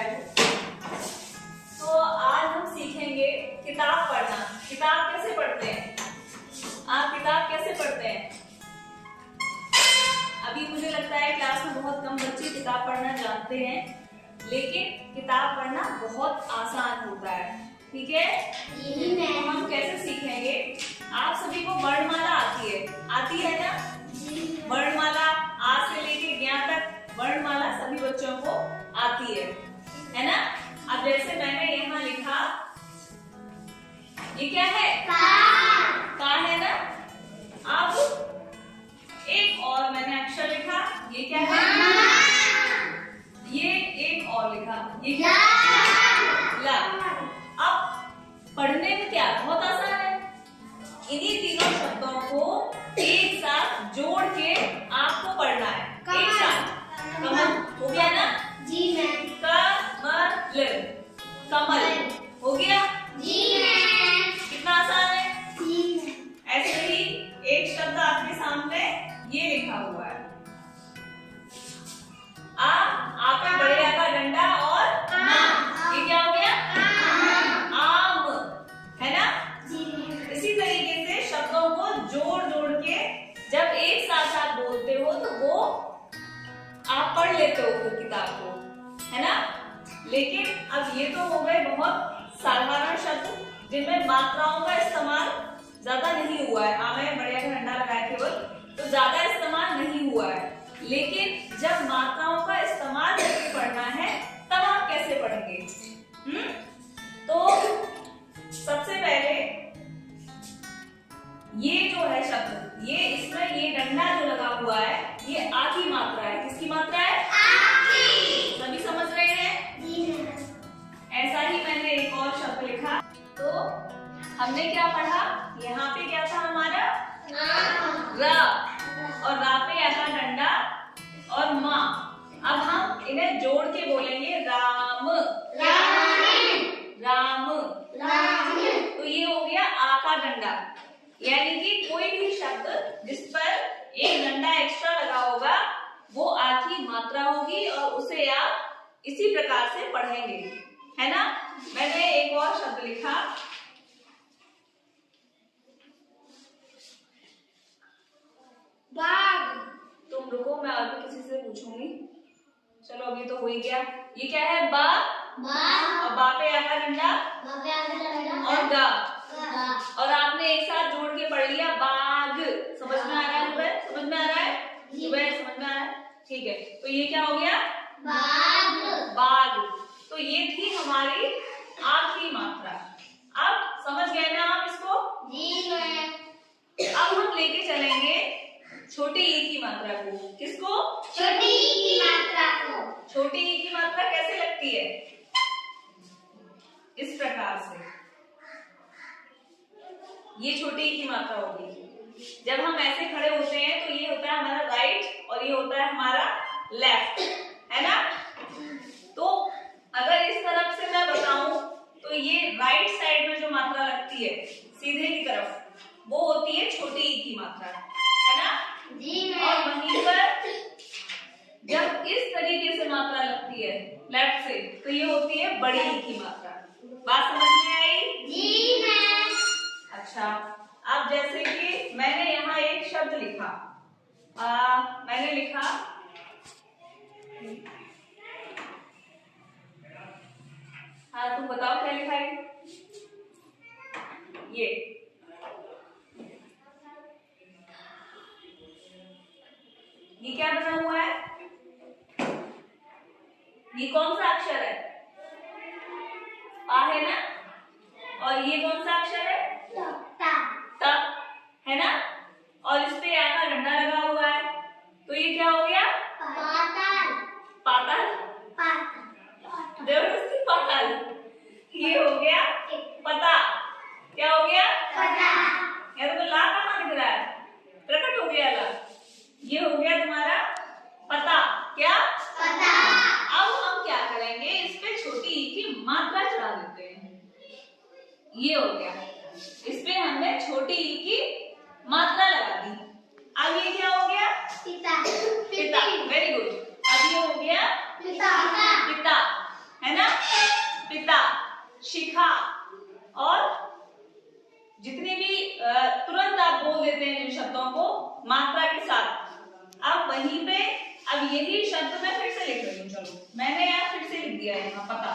बैठो। तो आज हम सीखेंगे किताब पढ़ना। किताब कैसे पढ़ते हैं? आप किताब कैसे पढ़ते हैं? अभी मुझे लगता है क्लास में बहुत कम बच्चे किताब पढ़ना जानते हैं, लेकिन किताब पढ़ना बहुत आसान होता है। ठीक है? तो हम कैसे सीखेंगे? आप सभी को वर्णमाला आती है ना? वर्णमाला आ से लेके ज्ञ तक वर्णमाला सभी बच्चों को आती है ना? अब जैसे मैंने यहाँ लिखा, ये क्या है? का है ना? अब एक और मैंने अक्षर लिखा, ये क्या है? ये एक और लिखा, ये क्या? ला। अब पढ़ने में क्या बहुत आसान है, इन्हीं तीनों शब्दों को एक साथ जोड़ के आपको पढ़ना है। एक साथ कमल हो गया ना? जी मैम। कमल, कमल हो गया? जी मैम। कितना आसान है? जी मैम। ऐसे ही एक शब्द आपके सामने ये लिखा हुआ है, आपका बड़े का डंडा और ये क्या हो गया? आम है ना? इसी तरीके से शब्दों को जोड़ जोड़ के जब एक साथ आप बोलते हो तो वो आप पढ़ लेते हो फिर किताब को, है ना? लेकिन अब ये तो हो गए बहुत साधारण शब्द जिनमें मात्राओं का इस्तेमाल ज्यादा नहीं हुआ है। हमें बढ़िया का डंडा लगाया केवल, तो ज्यादा इस्तेमाल नहीं हुआ है। लेकिन जब मात्राओं का इस्तेमाल करके पढ़ना है तब आप कैसे पढ़ेंगे? तो सबसे पहले ये जो है शब्द, ये इसमें ये डंडा जो लगा हुआ है ये आ की मात्रा है। किसकी मात्रा है? आ की। सभी समझ रहे हैं? ऐसा ही मैंने एक और शब्द लिखा, तो हमने क्या पढ़ा? यहाँ पे क्या था हमारा? रा, और रा पे आया डंडा और माँ। अब हम इन्हें जोड़ के बोलेंगे राम, राम, राम। तो ये हो गया आ का डंडा, यानी कि कोई भी शब्द जिस पर एक डंडा एक्स्ट्रा लगा होगा वो आ की मात्रा होगी और उसे आप इसी प्रकार से पढ़ेंगे, है ना? मैंने एक और शब्द लिखा, बाघ। तुम रुको, मैं और भी किसी से पूछूंगी। चलो अभी तो हो ही गया। ये क्या है? बा, और बा पे आका डंडा और गा, और आपने एक साथ जोड़ के पढ़ लिया बाघ। समझ में आ रहा है जुबैर? समझ में आ रहा है? जुबैर समझ में आ रहा है? ठीक है, तो ये क्या हो गया? बाघ। तो ये थी हमारी आखिरी मात्रा। अब समझ गए ना आप इसको? जी मैम। अब हम लेके चलेंगे छोटी ई की मात्रा को। किसको? छोटी ई की मात्रा को। छोटी ई की मात्रा कैसे लगती है? इस प्रकार से, ये छोटी ई की मात्रा होगी। जब हम ऐसे खड़े होते हैं तो ये होता है हमारा राइट और ये होता है हमारा लेफ्ट, है ना? तो अगर इस तरफ से मैं बताऊं तो ये राइट साइड में जो मात्रा लगती है सीधे की तरफ, वो होती है छोटी ई की मात्रा, है ना? जी मैम। और वहीं पर जब इस तरीके से मात्रा लगती है लेफ्ट से, तो ये होती है बड़ी ई की मात्रा। बात समझ में आई? जी मैम। अच्छा, अब जैसे कि मैंने यहाँ एक शब्द लिखा, मैंने लिखा हाँ, तुम बताओ क्या लिखा है? ये क्या बना हुआ है? ये कौन सा अक्षर है? आ है ना? और ये कौन सा अक्षर है? ता, है ना? और इस पे आ का डंडा लगा हुआ है, तो ये क्या हो गया? पाताल। पाताल। जबरदस्ती पाताल। ये हो गया पता। क्या हो गया? पता। यार तो ला कहाँ दिख रहा है? प्रकट हो गया ला। ये हो गया तुम्हारा पता। क्या? पता। अब हम क्या करेंगे? इस पे छोटी ई की मात्रा चढ़ा देते हैं। ये हो गया, इस पे हमने छोटी ई की मात्रा लगा दी। अब ये क्या हो गया? पिता। पिता। Very good. अब ये हो गया पिता। पिता, है ना? शिखा। और जितने भी तुरंत आप बोल देते हैं जिन शब्दों को मात्रा के साथ, अब वहीं पे अब यही शब्द मैं फिर से लिख रही हूँ। चलो मैंने यहाँ फिर से लिख दिया है यहाँ, पता